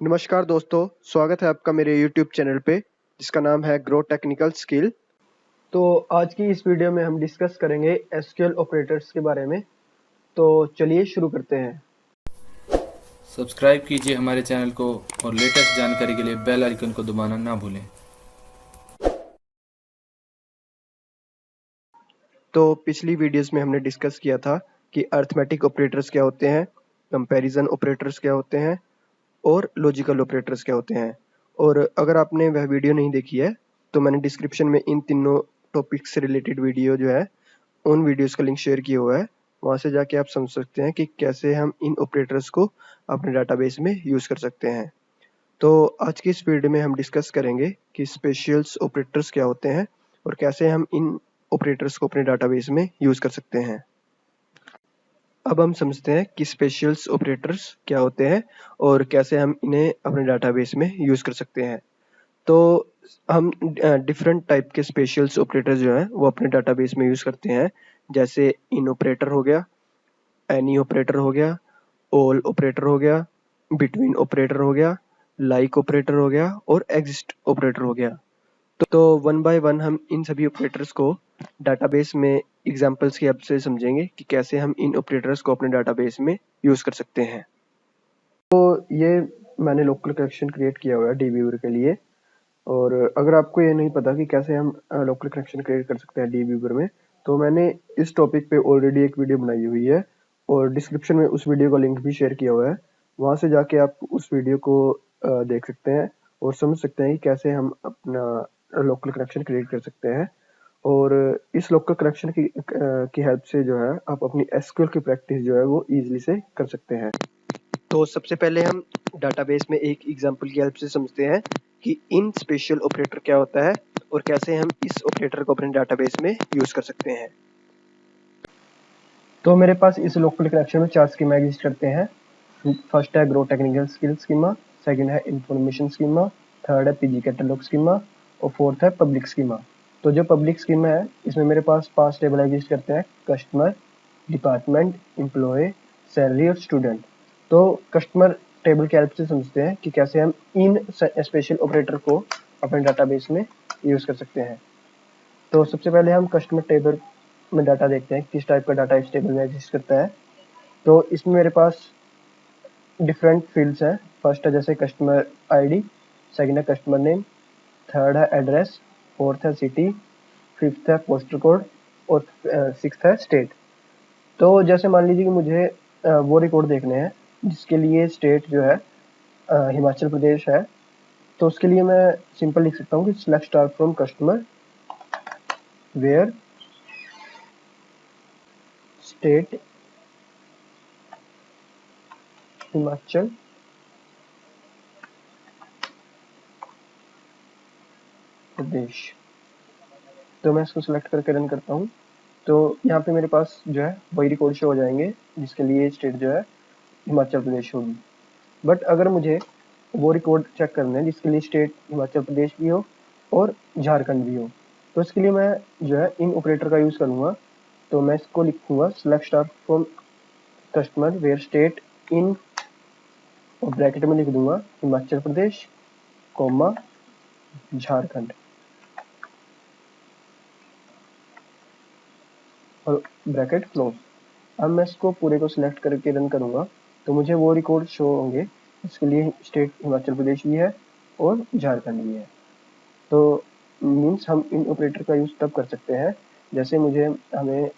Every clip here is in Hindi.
नमस्कार दोस्तों, स्वागत है आपका मेरे YouTube चैनल पे जिसका नाम है ग्रो टेक्निकल स्किल। तो आज की इस वीडियो में हम डिस्कस करेंगे एसक्यूएल ऑपरेटर्स के बारे में। तो चलिए शुरू करते हैं। सब्सक्राइब कीजिए हमारे चैनल को और लेटेस्ट जानकारी के लिए बेल आइकन को दबाना ना भूलें। तो पिछली वीडियोस में हमने डिस्कस किया था कि अरिथमेटिक ऑपरेटर्स क्या होते हैं, कंपैरिजन ऑपरेटर्स क्या होते हैं और लॉजिकल ऑपरेटर्स क्या होते हैं। और अगर आपने वह वीडियो नहीं देखी है तो मैंने डिस्क्रिप्शन में इन तीनों टॉपिक्स से रिलेटेड वीडियो जो है उन वीडियोस का लिंक शेयर किया हुआ है। वहां से जाके आप समझ सकते हैं कि कैसे हम इन ऑपरेटर्स को अपने डाटाबेस में यूज कर सकते हैं। तो आज की इस वीडियो में हम डिस्कस करेंगे कि स्पेशल्स ऑपरेटर्स क्या होते हैं और कैसे हम इन ऑपरेटर्स को अपने डाटाबेस में यूज कर सकते हैं। अब हम समझते हैं कि स्पेशल्स ऑपरेटर्स क्या होते हैं और कैसे हम इन्हें अपने डाटाबेस में यूज कर सकते हैं। तो हम डिफरेंट टाइप के स्पेशल्स ऑपरेटर्स जो हैं वो अपने डाटाबेस में यूज करते हैं। जैसे इन ऑपरेटर हो गया, एनी ऑपरेटर हो गया, ऑल ऑपरेटर हो गया, बिटवीन ऑपरेटर हो गया, लाइक ऑपरेटर हो गया और एग्जिस्ट ऑपरेटर हो गया। तो वन बाय वन हम इन सभी ऑपरेटर्स को डाटाबेस में एग्जांपल्स की हेल्प से समझेंगे कि कैसे हम इन ऑपरेटर्स को अपने डाटाबेस में यूज कर सकते हैं। तो ये मैंने लोकल कनेक्शन क्रिएट किया हुआ है डीबीव्यूअर के लिए। और अगर आपको ये नहीं पता कि कैसे हम लोकल कनेक्शन क्रिएट कर सकते हैं डीबीव्यूअर में, तो मैंने इस टॉपिक पे ऑलरेडी एक वीडियो बनाई हुई है और डिस्क्रिप्शन में उस वीडियो का लिंक भी शेयर किया हुआ है। वहां से जाके आप उस वीडियो को देख सकते हैं और समझ सकते हैं कि कैसे हम अपना लोकल कनेक्शन क्रिएट कर सकते हैं। और इस लोकल कनेक्शन की हेल्प से जो है आप अपनी एसक्यूएल की प्रैक्टिस जो है वो इजीली से कर सकते हैं। तो सबसे पहले हम डाटाबेस में एक एग्जांपल की हेल्प से समझते हैं कि इन स्पेशल ऑपरेटर क्या होता है और कैसे हम इस ऑपरेटर को अपने डाटाबेस में यूज कर सकते हैं। तो मेरे पास इस लोकल कनेक्शन में 4 स्कीमा एग्जिस्ट करते हैं। फर्स्ट है grow technical skill schema, second है इंफॉर्मेशन स्कीमा, थर्ड है पीजी कैटलॉग स्कीमा और फोर्थ है पब्लिक स्कीमा। तो जो पब्लिक स्कीमा है इसमें मेरे पास 5 टेबल एग्जिस्ट करते हैं: कस्टमर, डिपार्टमेंट, एम्प्लॉय, सैलरी और स्टूडेंट। तो कस्टमर टेबल की हेल्प से समझते हैं कि कैसे हम इन स्पेशल ऑपरेटर को अपने डाटाबेस में यूज कर सकते हैं। तो सबसे पहले हम कस्टमर टेबल में डाटा देखते हैं किस टाइप का डाटा इस टेबल में एग्जिस्ट करता है। तो इसमें मेरे पास डिफरेंट फील्ड्स हैं। फर्स्ट है जैसे कस्टमर आईडी, सेकंड है कस्टमर नेम, थर्ड है एड्रेस, फोर्थ है सिटी, फिफ्थ है पोस्टल कोड और सिक्स्थ है स्टेट। तो जैसे मान लीजिए कि मुझे वो रिकॉर्ड देखने हैं जिसके लिए स्टेट जो है हिमाचल प्रदेश है। तो उसके लिए मैं सिंपल लिख सकता हूँ कि select star from customer where state Himachal Pradesh. तो मैं इसको सिलेक्ट करके रन करता हूँ। तो यहाँ पे मेरे पास जो है वही रिकॉर्ड शो हो जाएंगे जिसके लिए स्टेट जो है हिमाचल प्रदेश होगी। बट अगर मुझे वो रिकॉर्ड चेक करना है जिसके लिए स्टेट हिमाचल प्रदेश भी हो और झारखंड भी हो, तो इसके लिए मैं जो है इन ऑपरेटर का यूज करूंगा। तो मैं इसको लिखूंगा select star from customer where state in, और ब्रैकेट में लिख दूंगा हिमाचल प्रदेश कॉमा झारखंड और ब्रैकेट क्लोज। अब मैं इसको पूरे को सिलेक्ट करके रन करूंगा तो मुझे वो रिकॉर्ड शो होंगे इसके लिए स्टेट हिमाचल प्रदेश भी है और झारखंड भी है। तो मीन्स हम इन ऑपरेटर का यूज तब कर सकते हैं जैसे हमें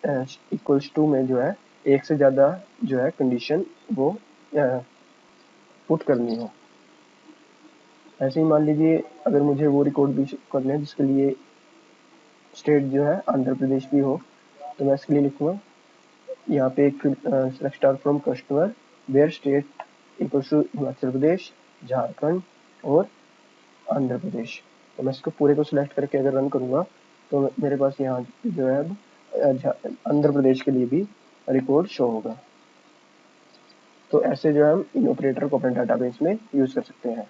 इक्वल्स टू में जो है एक से ज़्यादा जो है कंडीशन वो पुट करनी हो। ऐसे ही मान लीजिए अगर मुझे वो रिकॉर्ड भी करना है जिसके लिए स्टेट जो है आंध्र प्रदेश भी हो, तो मैं इसके लिए लिखूंगा यहाँ पे एक select star from customer where state equals to Himachal Pradesh, Jharkhand और आंध्र प्रदेश। तो मैं इसको पूरे को सिलेक्ट करके अगर रन करूंगा तो मेरे पास यहाँ जो है आंध्र प्रदेश के लिए भी रिकॉर्ड शो होगा। तो ऐसे जो है हम इन ऑपरेटर को अपने डाटाबेस में यूज कर सकते हैं।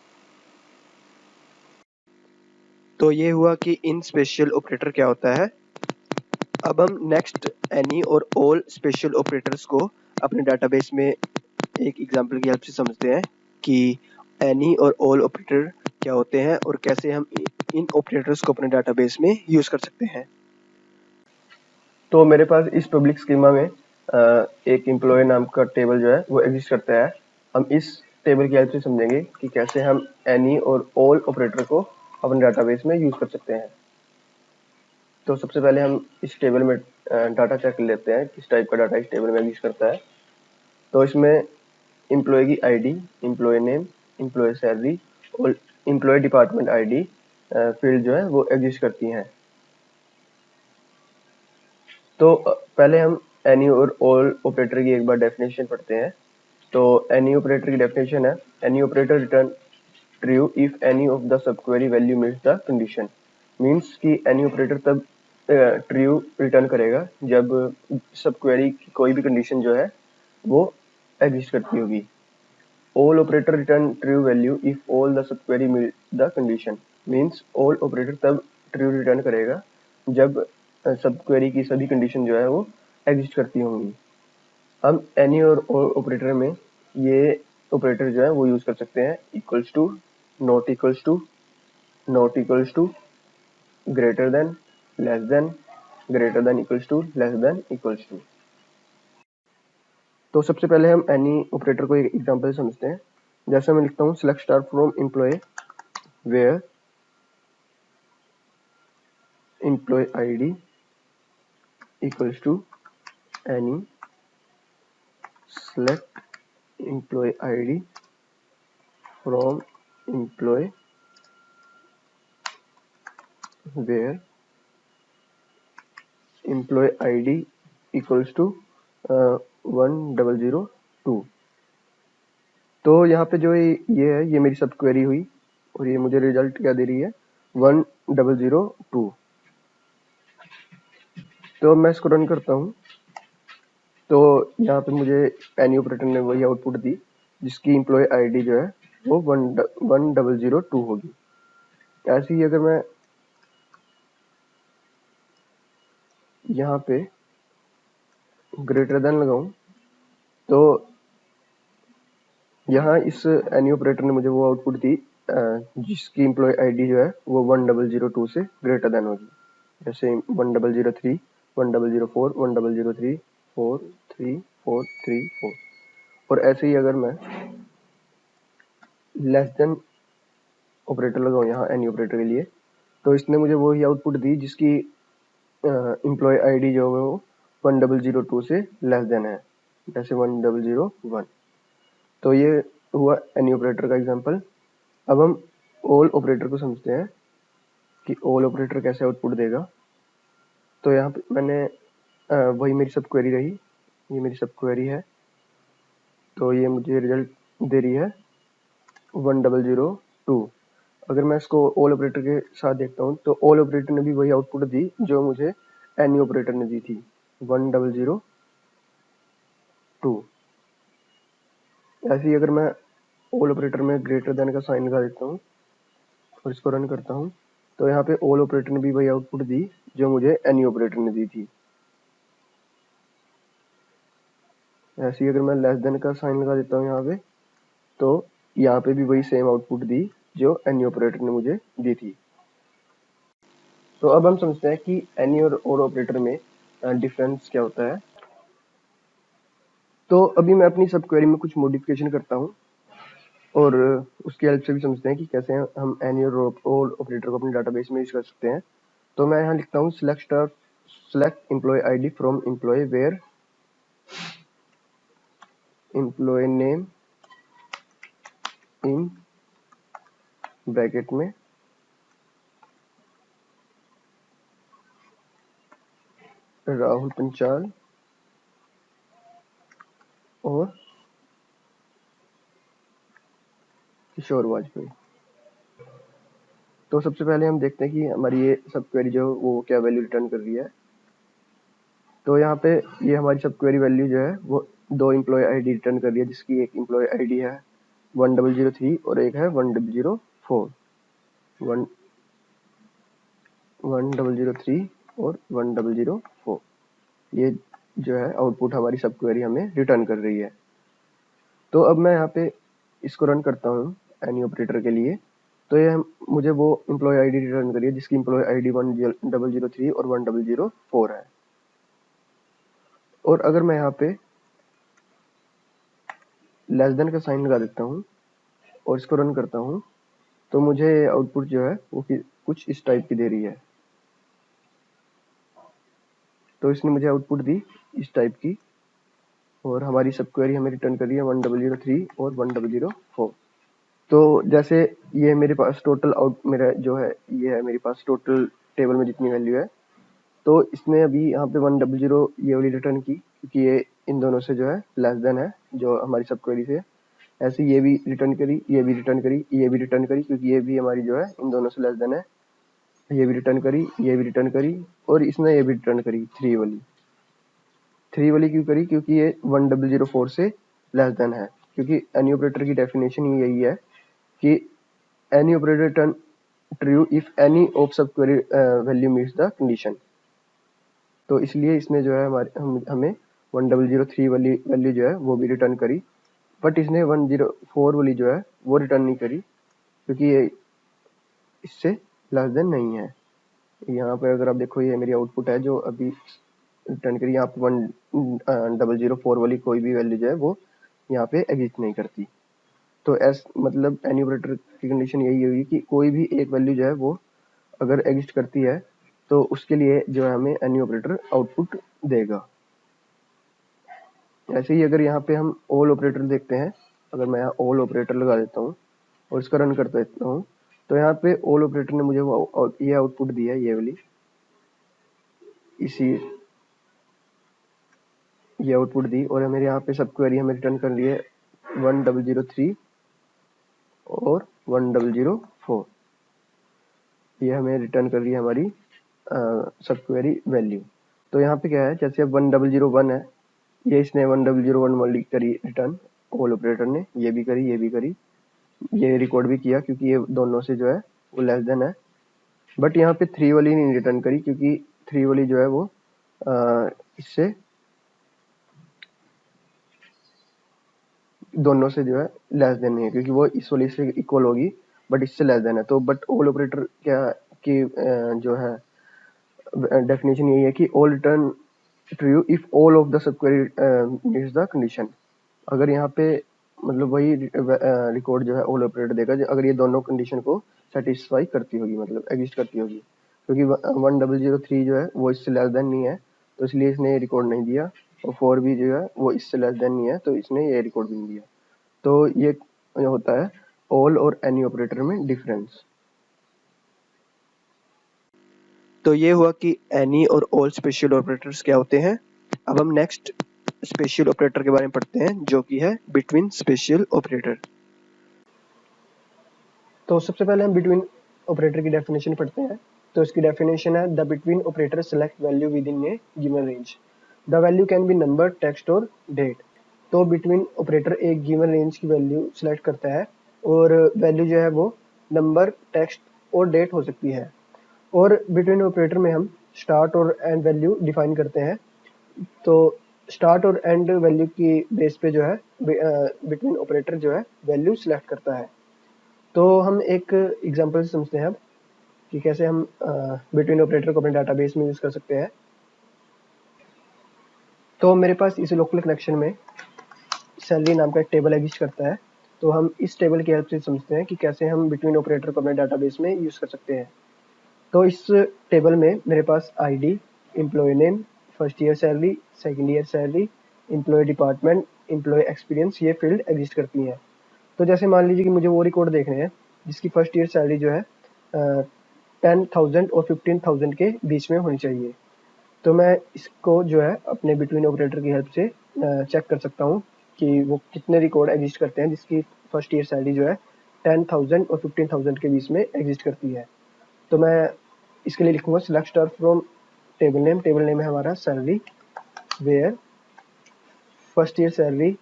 तो ये हुआ कि इन स्पेशल ऑपरेटर क्या होता है। अब हम नेक्स्ट एनी और ऑल स्पेशल ऑपरेटर्स को अपने डाटाबेस में एक एग्जांपल की हेल्प से समझते हैं कि एनी और ऑल ऑपरेटर क्या होते हैं और कैसे हम इन ऑपरेटर्स को अपने डाटाबेस में यूज कर सकते हैं। तो मेरे पास इस पब्लिक स्कीमा में एक एम्प्लॉय नाम का टेबल जो है वो एग्जिस्ट करता है। हम इस टेबल की हेल्प से समझेंगे कि कैसे हम एनी और ऑल ऑपरेटर को अपने डाटाबेस में यूज कर सकते हैं। तो सबसे पहले हम इस टेबल में डाटा चेक कर लेते हैं किस टाइप का डाटा इस टेबल में एग्जिस्ट करता है। तो इसमें एम्प्लॉय की ID, employee name, employee salary और एम्प्लॉय डिपार्टमेंट आईडी फील्ड जो है वो एग्जिस्ट करती हैं। तो पहले हम एनी और ऑल ऑपरेटर की एक बार डेफिनेशन पढ़ते हैं। तो एनी ऑपरेटर की डेफिनेशन है, any operator return true if any of the subquery value meets the condition. Means कि एनी ऑपरेटर तब ट्रू रिटर्न करेगा जब सब क्वेरी की कोई भी कंडीशन जो है वो एग्जिस्ट करती होगी। All operator return true value if all the subquery meet the condition. Means all operator तब ट्रू रिटर्न करेगा जब सब क्वेरी की सभी कंडीशन जो है वो एग्जिस्ट करती होंगी। हम एनी और ऑपरेटर में ये ऑपरेटर जो है वो यूज कर सकते हैं, equals to, not equals to, not equals to, greater than, less than, greater than equals to, less than equals to. तो सबसे पहले हम एनी ऑपरेटर को एक एग्जांपल समझते हैं। जैसे मैं लिखता हूँ select star from employee where employee ID equals to any select employee ID from employee where employee ID equals to 1002। तो यहाँ पे जो ये है ये मेरी सब क्वेरी हुई और ये मुझे रिजल्ट क्या दे रही है 1002। तो मैं इसको रन करता हूँ तो यहाँ पे मुझे एनी ऑपरेटर ने वही आउटपुट दी जिसकी एम्प्लॉय आईडी जो है वो 1002 होगी। ऐसे ही अगर मैं यहाँ पे ग्रेटर देन लगाऊं तो यहाँ इस एनी ऑपरेटर ने मुझे वो आउटपुट दी जिसकी एम्प्लॉय आईडी जो है वो 1002 से ग्रेटर देन होगी। जैसे 1003, 1004, 1003, 4, 3, 4, 3, 4। और ऐसे ही अगर मैं लेस देन ऑपरेटर लगाऊं यहाँ एनी ऑपरेटर के लिए तो इसने मुझे वही आउटपुट दी जिसकी एम्प्लॉय आईडी जो है वो 1002 से लेस देन है, जैसे 1001। तो ये हुआ एनी ऑपरेटर का एग्जांपल। अब हम ऑल ऑपरेटर को समझते हैं कि ऑल ऑपरेटर कैसे आउटपुट देगा। तो यहाँ पे मैंने वही मेरी सब क्वेरी रही, ये मेरी सब क्वेरी है। तो ये मुझे रिजल्ट दे रही है 1002। अगर मैं इसको ऑल ऑपरेटर के साथ देखता हूँ तो ऑल ऑपरेटर ने भी वही आउटपुट दी जो मुझे एनी ऑपरेटर ने दी थी 1002। ऐसे ही अगर मैं ऑल ऑपरेटर में ग्रेटर देन का साइन लगा देता हूँ और इसको रन करता हूँ तो यहाँ पे ऑल ऑपरेटर ने भी वही आउटपुट दी जो मुझे एनी ऑपरेटर ने दी थी। ऐसे ही अगर मैं लेस देन का साइन लगा देता हूँ यहाँ पे तो यहाँ पे भी वही सेम आउटपुट दी जो एनी ऑपरेटर ने मुझे दी थी। तो अब हम समझते हैं कि एनी और ऑपरेटर में डिफरेंस क्या होता है। तो अभी मैं अपनी सब क्वेरी में कुछ मॉडिफिकेशन करता हूँ और उसकी हेल्प से भी समझते हैं कि कैसे हम एनी और ऑल ऑपरेटर को अपने डाटाबेस में यूज कर सकते हैं। तो मैं यहाँ लिखता हूँ select employee ID from employee where employee name in bracket में राहुल पंचाल और किशोर वाजपेयी। तो सबसे पहले हम देखते हैं कि हमारी ये सब क्वेरी जो वो क्या वैल्यू रिटर्न कर रही है। तो यहाँ पे ये हमारी सब क्वेरी वैल्यू जो है वो दो एम्प्लॉय आईडी रिटर्न कर रही है जिसकी एक एम्प्लॉय आईडी है 1003 और एक है 1004। 1003 और 1004 ये जो है आउटपुट हमारी सब क्वेरी हमें रिटर्न कर रही है। तो अब मैं यहाँ पे इसको रन करता हूँ एनी ऑपरेटर के लिए। तो ये मुझे वो एम्प्लॉय आईडी रिटर्न करिए जिसकी एम्प्लॉय आईडी 1003 और 1004 है। और अगर मैं यहाँ पे लेस देन का साइन लगा देता हूँ और इसको रन करता हूँ तो मुझे आउटपुट जो है वो कुछ इस टाइप की दे रही है। तो इसने मुझे आउटपुट दी इस टाइप की और हमारी सब क्वेरी हमें रिटर्न करी है 1003 और 1004। तो जैसे ये मेरे पास टोटल मेरा जो है ये है मेरे पास टोटल टेबल में जितनी वैल्यू है। तो इसने अभी यहाँ पे 100 ये वाली रिटर्न की क्योंकि ये इन दोनों से जो है लेस देन है जो हमारी सब क्वेरी से। ऐसे ये भी रिटर्न करी, ये भी रिटर्न करी, ये भी रिटर्न करी क्योंकि ये भी हमारी जो है इन दोनों से लेस देन है। ये भी रिटर्न करी, ये भी रिटर्न करी और इसने ये भी रिटर्न करी 3 वाली क्यों करी क्योंकि ये 1004 से लेस देन है। क्योंकि एनी ऑपरेटर की डेफिनेशन ही यही है कि any operator return true if any of subquery value meets the condition. तो इसलिए इसने जो है हमें 1003 वाली वैल्यू जो है वो भी रिटर्न करी, बट इसने 104 वाली जो है वो रिटर्न नहीं करी क्योंकि ये इससे लेस देन नहीं है। यहाँ पर अगर आप देखो ये मेरी आउटपुट है जो अभी रिटर्न करी, यहाँ पे 1004 वाली कोई भी वैल्यू जो है वो यहाँ पे एग्जिस्ट नहीं करती। तो मतलब एनी ऑपरेटर की कंडीशन यही होगी कि कोई भी एक वैल्यू जो है वो अगर एग्जिस्ट करती है तो उसके लिए जो है हमें एनी ऑपरेटर आउटपुट देगा। ऐसे ही अगर यहाँ पे हम ऑल ऑपरेटर देखते हैं, अगर मैं यहाँ ऑल ऑपरेटर लगा देता हूँ और इसका रन कर देता हूँ तो यहाँ पे ऑल ऑपरेटर ने मुझे वो ये आउटपुट दिया है, ये वाली ये आउटपुट दी और मेरे यहाँ पे सब क्वेरी हमें रिटर्न कर लिए 1003 और 1004। ये हमें रिटर्न कर रही है हमारी सब क्वेरी वैल्यू। तो यहाँ पे क्या है, जैसे अब 1001 है, ये इसने 1001 वाली करी रिटर्न ऑल ऑपरेटर ने, ये भी करी, ये भी करी, ये रिकॉर्ड भी किया क्योंकि ये दोनों से जो है वो लेस देन है। बट यहाँ पे 3 वाली नहीं रिटर्न करी क्योंकि 3 वाली जो है वो इससे दोनों से जो है लेस देन नहीं है क्योंकि वो इस वाली से इक्वल होगी बट इससे लेस देन है। तो बट ऑल ऑपरेटर क्या की जो है डेफिनेशन यही है कि all return true if all of the sub query meets the condition. अगर यहाँ पे मतलब वही रिकॉर्ड जो है ऑल ऑपरेटर देगा अगर ये दोनों कंडीशन को सेटिस्फाई करती होगी, मतलब एग्जिस्ट करती होगी। क्योंकि 1003 जो है वो इससे लेस देन नहीं है तो इसलिए इसने रिकॉर्ड नहीं दिया और 4 भी जो है वो इससे लेस देन नहीं है तो इसने ये रिकॉर्ड भी नहीं दिया। तो ये होता है ऑल और एनी ऑपरेटर में डिफरेंस। तो ये हुआ कि एनी और ऑल स्पेशल ऑपरेटर्स क्या होते हैं। अब हम नेक्स्ट स्पेशल ऑपरेटर के बारे में पढ़ते हैं जो कि है बिटवीन स्पेशल ऑपरेटर। तो सबसे पहले हम बिटवीन ऑपरेटर की डेफिनेशन पढ़ते हैं। तो इसकी डेफिनेशन है the between operator select value with in A given range. The value can be number, text और डेट। तो बिटवीन ऑपरेटर एक गिवन रेंज की वैल्यू सेलेक्ट करता है और वैल्यू जो है वो नंबर, टेक्स्ट और डेट हो सकती है। और बिटवीन ऑपरेटर में हम स्टार्ट और एंड वैल्यू डिफाइन करते हैं। तो स्टार्ट और एंड वैल्यू की बेस पे जो है बिटवीन ऑपरेटर जो है वैल्यू सिलेक्ट करता है। तो हम एक एग्जांपल से समझते हैं अब कि कैसे हम बिटवीन ऑपरेटर को अपने डाटाबेस में यूज़ कर सकते हैं। तो मेरे पास इस लोकल कनेक्शन में सैलरी नाम का एक टेबल एग्जिस्ट करता है। तो हम इस टेबल की हेल्प से समझते हैं कि कैसे हम बिटवीन ऑपरेटर को अपने डाटाबेस में यूज़ कर सकते हैं। तो इस टेबल में मेरे पास ID, employee name, first year salary, second year salary, employee department, employee experience, ये फील्ड एग्जिस्ट करती हैं। तो जैसे मान लीजिए कि मुझे वो रिकॉर्ड देखने हैं जिसकी फर्स्ट ईयर सैलरी जो है 10,000 और 15,000 के बीच में होनी चाहिए। तो मैं इसको जो है अपने बिटवीन ऑपरेटर की हेल्प से चेक कर सकता हूँ कि वो कितने रिकॉर्ड एग्जिस्ट करते हैं जिसकी फर्स्ट ईयर सैलरी जो है 10,000 और 15,000 के बीच में एग्जिस्ट करती है। तो मैं इसके लिए लिखूंगा select star from table name. Table name है हमारा salary, where first year salary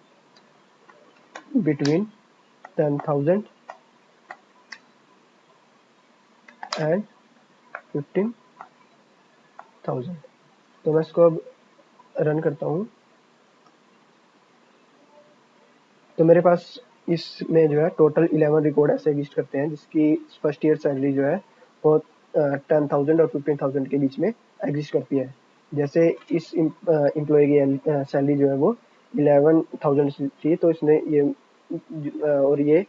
between 10,000 and 15,000। तो मैं इसको अब रन करता हूँ। तो मेरे पास इसमें जो है टोटल 11 रिकॉर्ड ऐसे एग्जिस्ट करते हैं जिसकी फर्स्ट ईयर सैलरी जो है वो 10,000 और 15,000 के बीच में एग्जिस्ट करती है। जैसे इस एम्प्लॉय की सैलरी जो है वो 11,000 थी, तो इसने ये और ये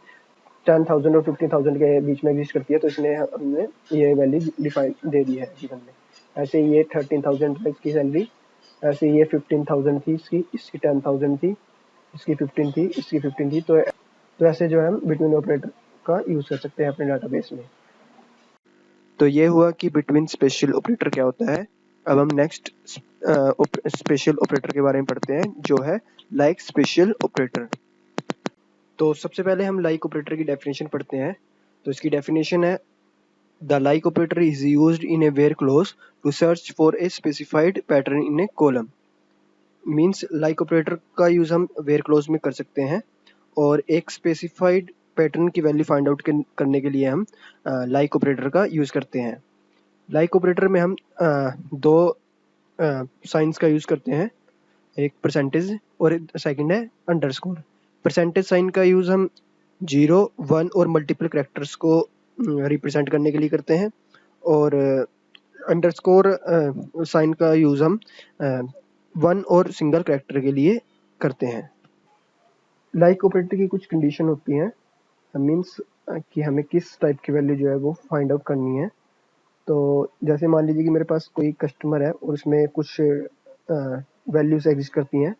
10,000 और 15,000 के बीच में एग्जिस्ट करती है, तो इसने हमने ये वैल्यू डिफाइन दे दी है गिवन में। ऐसे ये 13,000 है इसकी सैलरी, ऐसे ये 15,000 थी इसकी 10,000 थी, इसकी 15 थी, इसकी 15 थी। तो ऐसे जो है हम बिटवीन ऑपरेटर का यूज़ कर सकते हैं अपने डाटाबेस में। तो ये हुआ कि बिटवीन स्पेशल ऑपरेटर क्या होता है। अब हम नेक्स्ट स्पेशल ऑपरेटर के बारे में पढ़ते हैं, जो है लाइक स्पेशल ऑपरेटर। तो सबसे पहले हम लाइक ऑपरेटर की डेफिनेशन पढ़ते हैं। तो इसकी डेफिनेशन है, the like operator is used in a where clause to search for a specified pattern in a column. Means like operator का यूज़ हम वेयर क्लोज में कर सकते हैं और एक स्पेसिफाइड पैटर्न की वैल्यू फाइंड आउट करने के लिए हम लाइक ऑपरेटर का यूज़ करते हैं। लाइक ऑपरेटर में हम दो साइंस का यूज़ करते हैं, एक परसेंटेज और सेकंड है अंडरस्कोर। परसेंटेज साइन का यूज़ हम 0, 1 और मल्टीपल कैरेक्टर्स को रिप्रेजेंट करने के लिए करते हैं, और अंडरस्कोर साइन का यूज़ हम 1 और सिंगल कैरेक्टर के लिए करते हैं। लाइक ऑपरेटर की कुछ कंडीशन होती हैं, मीन्स कि हमें किस टाइप की वैल्यू जो है वो फाइंड आउट करनी है। तो जैसे मान लीजिए कि मेरे पास कोई कस्टमर है और उसमें कुछ वैल्यूज एग्जिस्ट करती हैं,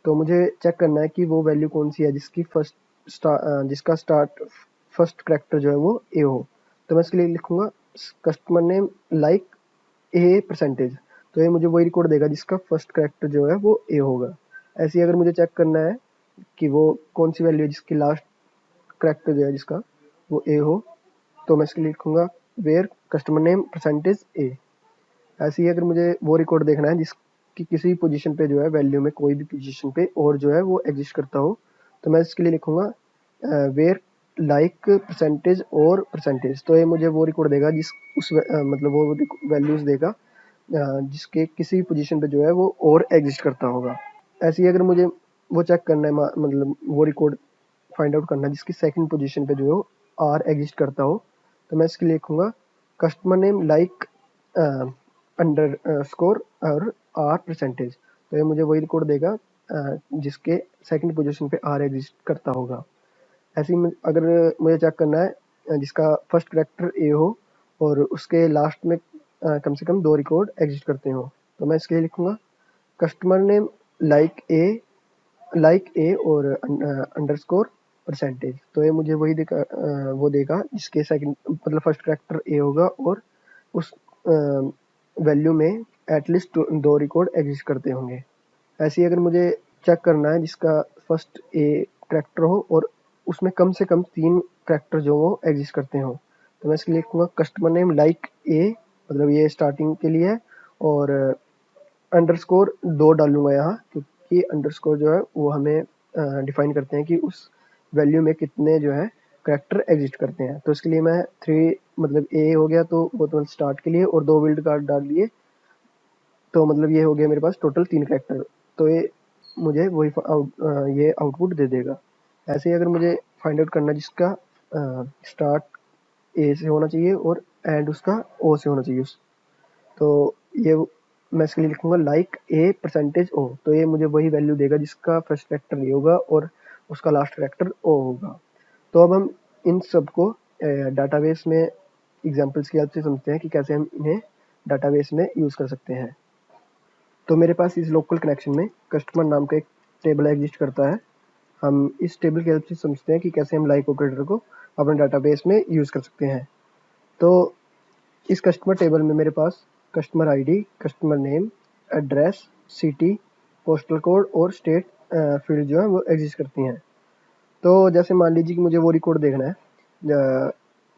तो मुझे चेक करना है कि वो वैल्यू कौन सी है जिसका स्टार्ट फर्स्ट कैरेक्टर जो है वो ए हो। तो मैं इसके लिए लिखूंगा customer name like a percentage, तो ये मुझे वही रिकॉर्ड देगा जिसका फर्स्ट कैरेक्टर जो है वो ए होगा। ऐसे ही अगर मुझे चेक करना है कि वो कौन सी वैल्यू है जिसकी लास्ट कैरेक्टर जो है जिसका वो ए हो, तो मैं इसके लिए लिखूंगा वेयर कस्टमर नेम परसेंटेज ए। ऐसे ही अगर मुझे वो रिकॉर्ड देखना है जिसकी किसी पोजीशन पे जो है वैल्यू में कोई भी पोजीशन पे और जो है वो एग्जिस्ट करता हो, तो मैं इसके लिए लिखूंगा वेयर लाइक परसेंटेज और परसेंटेज। तो ये मुझे वो रिकॉर्ड देगा मतलब वो वैल्यूज देगा जिसके किसी पोजीशन पे जो है वो और एग्जिस्ट करता होगा। ऐसे ही अगर मुझे वो चेक करना है, मतलब वो रिकॉर्ड फाइंड आउट करना है जिसकी सेकंड पोजीशन पे जो है आर एग्जिस्ट करता हो, तो मैं इसके लिए लिखूंगा कस्टमर नेम लाइक अंडरस्कोर और आर परसेंटेज। तो ये मुझे वही रिकॉर्ड देगा जिसके सेकंड पोजीशन पे आर एग्जिस्ट करता होगा। ऐसे ही अगर मुझे चेक करना है जिसका फर्स्ट कैरेक्टर ए हो और उसके लास्ट में कम से कम 2 रिकॉर्ड एग्जिस्ट करते हो, तो मैं इसके लिए लिखूंगा कस्टमर नेम लाइक ए और अंडरस्कोर परसेंटेज। तो ये मुझे वही वो देगा जिसके सेकंड मतलब फर्स्ट कैरेक्टर ए होगा और उस वैल्यू में एटलीस्ट 2 रिकॉर्ड एग्जिस्ट करते होंगे। ऐसे ही अगर मुझे चेक करना है जिसका फर्स्ट ए कैरेक्टर हो और उसमें कम से कम 3 कैरेक्टर जो वो एग्जिस्ट करते हो, तो मैं इसके लिए लिखूंगा कस्टमर नेम लाइक ए, मतलब ये स्टार्टिंग के लिए है, और अंडरस्कोर 2 डालूंगा यहाँ क्योंकि अंडरस्कोर जो है वो हमें डिफाइन करते हैं कि उस वैल्यू में कितने जो है कैरेक्टर एग्जिस्ट करते हैं। तो इसके लिए मैं 3 मतलब ए हो गया तो वो तो स्टार्ट के लिए, और 2 विल्ड कार्ड डाल लिए, तो मतलब ये हो गया मेरे पास टोटल 3 कैरेक्टर। तो ये मुझे वही ये आउटपुट दे देगा। ऐसे ही अगर मुझे फाइंड आउट करना जिसका स्टार्ट ए से होना चाहिए और एंड उसका ओ से होना चाहिए, तो ये मैं इसके लिए लिखूंगा लाइक ए परसेंटेज ओ। तो ये मुझे वही वैल्यू देगा जिसका फर्स्ट कैरेक्टर ए होगा और उसका लास्ट कैरेक्टर ओ होगा। तो अब हम इन सबको डाटाबेस में एग्जांपल्स की हेल्प से समझते हैं कि कैसे हम इन्हें डाटाबेस में यूज़ कर सकते हैं। तो मेरे पास इस लोकल कनेक्शन में कस्टमर नाम का एक टेबल एग्जिस्ट करता है। हम इस टेबल की हेल्प से समझते हैं कि कैसे हम लाइक ऑपरेटर को अपने डाटाबेस में यूज़ कर सकते हैं। तो इस कस्टमर टेबल में मेरे पास customer ID, customer name, address, city, postal code और स्टेट फील्ड जो है वो एग्जिस्ट करती हैं। तो जैसे मान लीजिए कि मुझे वो रिकॉर्ड देखना है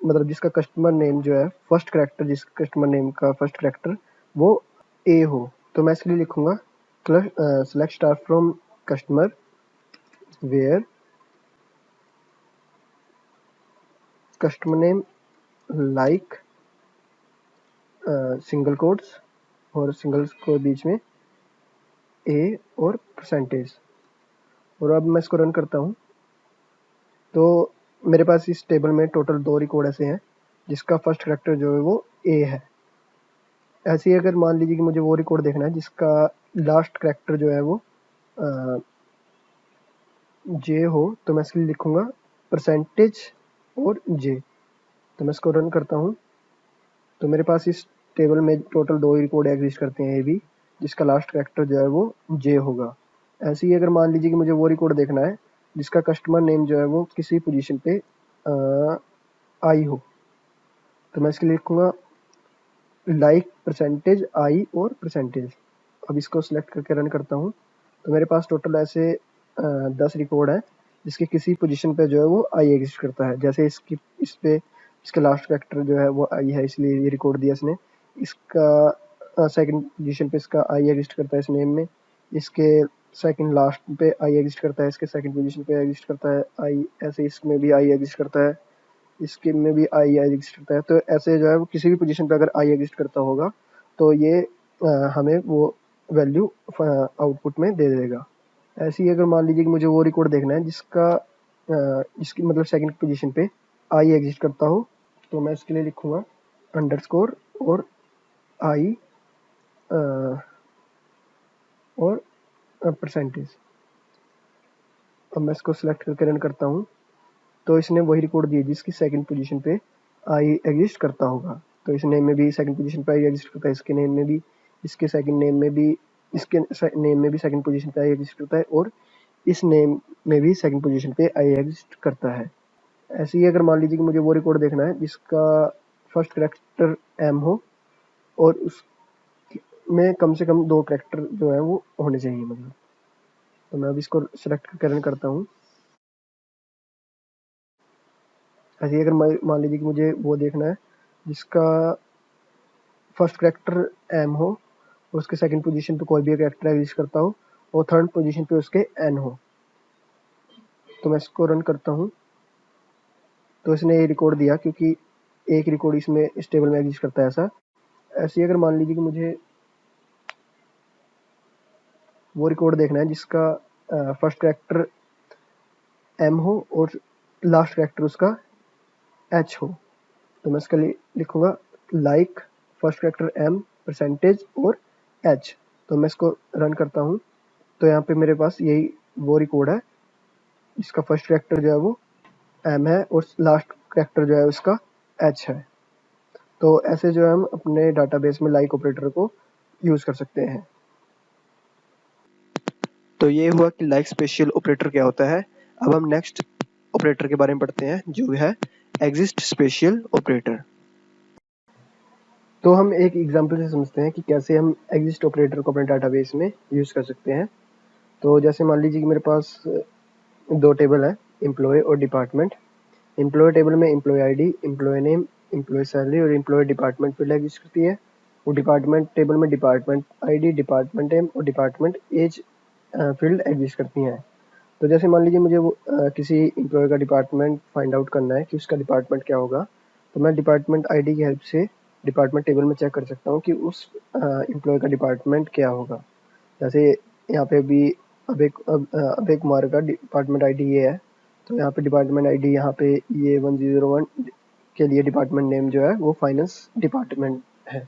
मतलब जिसका कस्टमर नेम जो है फर्स्ट कैरेक्टर, जिस कस्टमर नेम का फर्स्ट कैरेक्टर वो ए हो, तो मैं इसके लिए लिखूंगा select star from customer where customer name like single quotes और सिंगल को बीच में ए और परसेंटेज। और अब मैं इसको रन करता हूँ तो मेरे पास इस टेबल में टोटल 2 रिकॉर्ड ऐसे हैं जिसका फर्स्ट कैरेक्टर जो है वो ए है। ऐसे ही अगर मान लीजिए कि मुझे वो रिकॉर्ड देखना है जिसका लास्ट कैरेक्टर जो है वो जे हो, तो मैं इसके लिए लिखूंगा परसेंटेज और जे। तो मैं इसको रन करता हूँ तो मेरे पास इस टेबल में टोटल 2 ही रिकॉर्ड एग्जिस्ट करते हैं ए बी, जिसका लास्ट कैरेक्टर जो है वो जे होगा। ऐसे ही अगर मान लीजिए कि मुझे वो रिकॉर्ड देखना है जिसका कस्टमर नेम जो है वो किसी पोजीशन पे आई हो, तो मैं इसके लिए लिखूंगा लाइक परसेंटेज आई और परसेंटेज। अब इसको सिलेक्ट करके रन करता हूँ तो मेरे पास टोटल ऐसे 10 रिकॉर्ड है जिसके किसी पोजीशन पे जो है वो आई एग्जिस्ट करता है। जैसे इस पे इसका लास्ट कैरेक्टर जो है वो आई है, इसलिए ये रिकॉर्ड दिया इसने। इसका सेकंड पोजीशन पे इसका आई एग्जिस्ट करता है इस नेम में। इसके सेकंड लास्ट पे आई एग्जिस्ट करता है, इसके सेकंड पोजीशन पे एग्जिस्ट करता है आई। ऐसे इसमें भी आई एग्जिस्ट करता है, इसके में भी आई एग्जिस्ट करता है। तो ऐसे जो है वो किसी भी पोजीशन पे अगर आई एग्जिस्ट करता होगा तो ये हमें वो वैल्यू आउटपुट में दे देगा। ऐसे ही अगर मान लीजिए कि मुझे वो रिकॉर्ड देखना है जिसका इसकी मतलब सेकंड पोजीशन पे आई एग्जिस्ट करता हो, तो मैं इसके लिए लिखूंगा अंडरस्कोर और आई और परसेंटेज। अब मैं इसको सिलेक्ट करके रन करता हूँ तो इसने वही रिकॉर्ड दिया जिसकी सेकंड पोजीशन पे आई एग्जिस्ट करता होगा। तो इस नेम में भी सेकंड पोजीशन पे आई एग्जिस्ट करता है, इसके नेम में भी, इसके सेकंड नेम में भी, इसके नेम में भी सेकंड पोजीशन पे आई एग्जिस्ट करता है और इस नेम में भी सेकंड पोजीशन पे आई एग्जिस्ट करता है। ऐसे ही अगर मान लीजिए कि मुझे वो रिकॉर्ड देखना है जिसका फर्स्ट कैरेक्टर एम हो और उसमें कम से कम 2 कैरेक्टर जो है वो होने चाहिए मतलब। तो मैं अब इसको सेलेक्ट करके रन करता हूँ। ऐसे ही अगर मान लीजिए कि मुझे वो देखना है जिसका फर्स्ट कैरेक्टर एम हो और उसके सेकंड पोजीशन पे कोई भी कैरेक्टर एग्जिस्ट करता हो और थर्ड पोजीशन पे उसके एन हो, तो मैं इसको रन करता हूँ तो इसने ये रिकॉर्ड दिया क्योंकि एक रिकॉर्ड इसमें इस टेबल में एग्जिस्ट करता है ऐसा। ऐसे ही अगर मान लीजिए कि मुझे वो रिकॉर्ड देखना है जिसका फर्स्ट कैरेक्टर एम हो और लास्ट कैरेक्टर उसका एच हो, तो मैं इसके लिए लिखूंगा like first character M percentage और एच। तो मैं इसको रन करता हूँ तो यहाँ पे मेरे पास यही वो रिकॉर्ड है इसका फर्स्ट कैरेक्टर जो है वो एम है और लास्ट कैरेक्टर जो है उसका एच है। तो ऐसे जो है हम अपने डाटाबेस में लाइक ऑपरेटर को यूज कर सकते हैं। तो ये हुआ कि लाइक स्पेशल ऑपरेटर क्या होता है। अब हम नेक्स्ट ऑपरेटर के बारे में पढ़ते हैं जो है एग्जिस्ट स्पेशल ऑपरेटर। तो हम एक एग्जांपल से समझते हैं कि कैसे हम एग्जिस्ट ऑपरेटर को अपने डाटाबेस में यूज कर सकते हैं। तो जैसे मान लीजिए कि मेरे पास 2 टेबल है, एम्प्लॉय और डिपार्टमेंट। एम्प्लॉय टेबल में employee ID, employee name, employee salary और एम्प्लॉय डिपार्टमेंट फील्ड एग्जिस्ट करती है। और डिपार्टमेंट टेबल में डिपार्टमेंट आईडी, डिपार्टमेंट नेम और डिपार्टमेंट एज फील्ड एग्जिस्ट करती हैं। तो जैसे मान लीजिए मुझे वो किसी एम्प्लॉय का डिपार्टमेंट फाइंड आउट करना है कि उसका डिपार्टमेंट क्या होगा, तो मैं डिपार्टमेंट आईडी की हेल्प से डिपार्टमेंट टेबल में चेक कर सकता हूँ कि उस एम्प्लॉय का डिपार्टमेंट क्या होगा। जैसे यहाँ पे भी अभय कुमार का डिपार्टमेंट आईडी ये है, तो यहाँ पे डिपार्टमेंट आईडी यहाँ पे ये 1001 के लिए डिपार्टमेंट नेम जो है वो फाइनेंस डिपार्टमेंट है।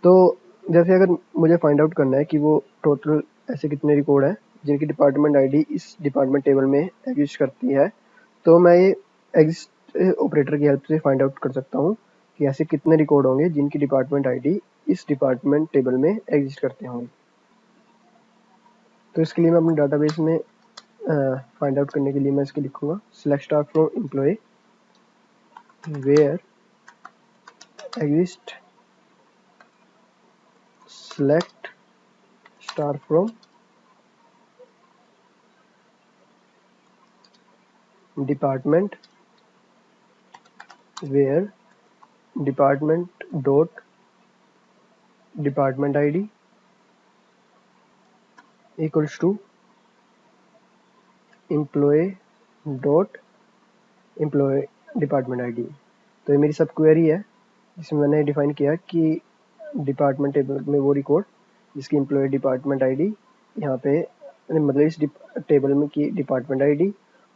तो जैसे अगर मुझे फाइंड आउट करना है कि वो टोटल ऐसे कितने रिकॉर्ड हैं जिनकी डिपार्टमेंट आईडी इस डिपार्टमेंट टेबल में एग्जिस्ट करती है, तो मैं ये एग्जिस्ट ऑपरेटर की हेल्प से फाइंड आउट कर सकता हूँ कि ऐसे कितने रिकॉर्ड होंगे जिनकी डिपार्टमेंट आईडी इस डिपार्टमेंट टेबल में एग्जिस्ट करते होंगे। तो इसके लिए मैं अपने डाटाबेस में फाइंड आउट करने के लिए मैं इसके लिखूंगा select star from employee where exist select star from department where department dot department id equals to employee dot employee department id। तो ये मेरी सब क्वेरी है जिसमें मैंने डिफाइन किया कि डिपार्टमेंट टेबल में वो रिकॉर्ड जिसकी एम्प्लॉय डिपार्टमेंट आईडी यहाँ पे मतलब इस टेबल में की डिपार्टमेंट आईडी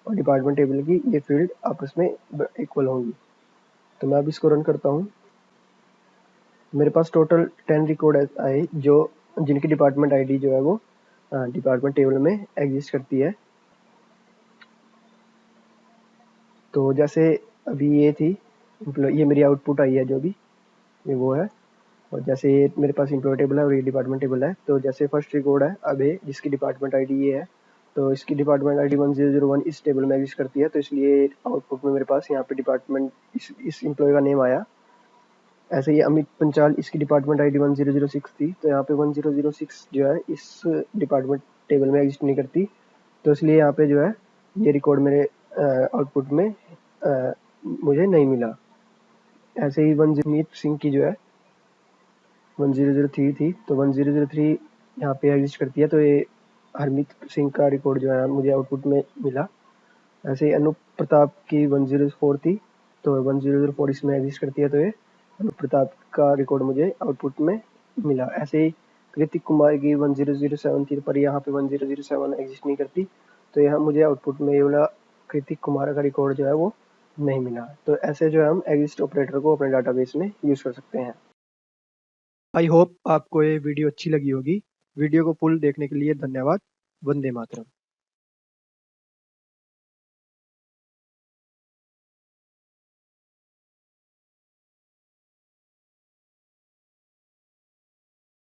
और डिपार्टमेंट टेबल की ये फील्ड आपस में इक्वल होंगी। तो मैं अब इसको रन करता हूँ। मेरे पास टोटल 10 रिकॉर्ड आए जो जिनकी डिपार्टमेंट आईडी जो है वो डिपार्टमेंट टेबल में एग्जिस्ट करती है। तो जैसे अभी ये थी ये मेरी आउटपुट आई है जो भी ये वो है, और जैसे ये मेरे पास एम्प्लॉय टेबल है और ये डिपार्टमेंट टेबल है। तो जैसे फर्स्ट रिकॉर्ड है अबे जिसकी डिपार्टमेंट आईडी ये है, तो इसकी डिपार्टमेंट आईडी 1001 इस टेबल में एग्जिस्ट करती है। तो इसलिए आउटपुट में मेरे पास यहाँ पे डिपार्टमेंट इस एम्प्लॉय का नेम आया। ऐसे ही अमित पंचाल इसकी डिपार्टमेंट आईडी 1006 थी, तो यहाँ पे 1006 जो है इस डिपार्टमेंट टेबल में एग्जिस्ट नहीं करती। तो इसलिए यहाँ पे जो है ये रिकॉर्ड मेरे आउटपुट में मुझे नहीं मिला। ऐसे ही मनजीत सिंह की जो है 1003 थी, तो 1003 यहाँ पे एग्जिस्ट करती है। तो ये हरमीत सिंह का रिकॉर्ड जो है मुझे आउटपुट में मिला। ऐसे ही अनूप प्रताप की 1004 थी, तो 1004 इसमें एग्जिस्ट करती है। तो ये अनूप प्रताप का रिकॉर्ड मुझे आउटपुट में मिला। ऐसे ही कृतिक कुमार की 1007 थी, पर यहाँ पे 1007 एग्जिस्ट नहीं करती। तो यहाँ मुझे आउटपुट में ये वाला कृतिक कुमार का रिकॉर्ड जो है वो नहीं मिला। तो ऐसे जो है हम एग्जिस्ट ऑपरेटर को अपने डाटाबेस में यूज़ कर सकते हैं। आई होप आपको ये वीडियो अच्छी लगी होगी। वीडियो को फुल देखने के लिए धन्यवाद। वंदे मातरम।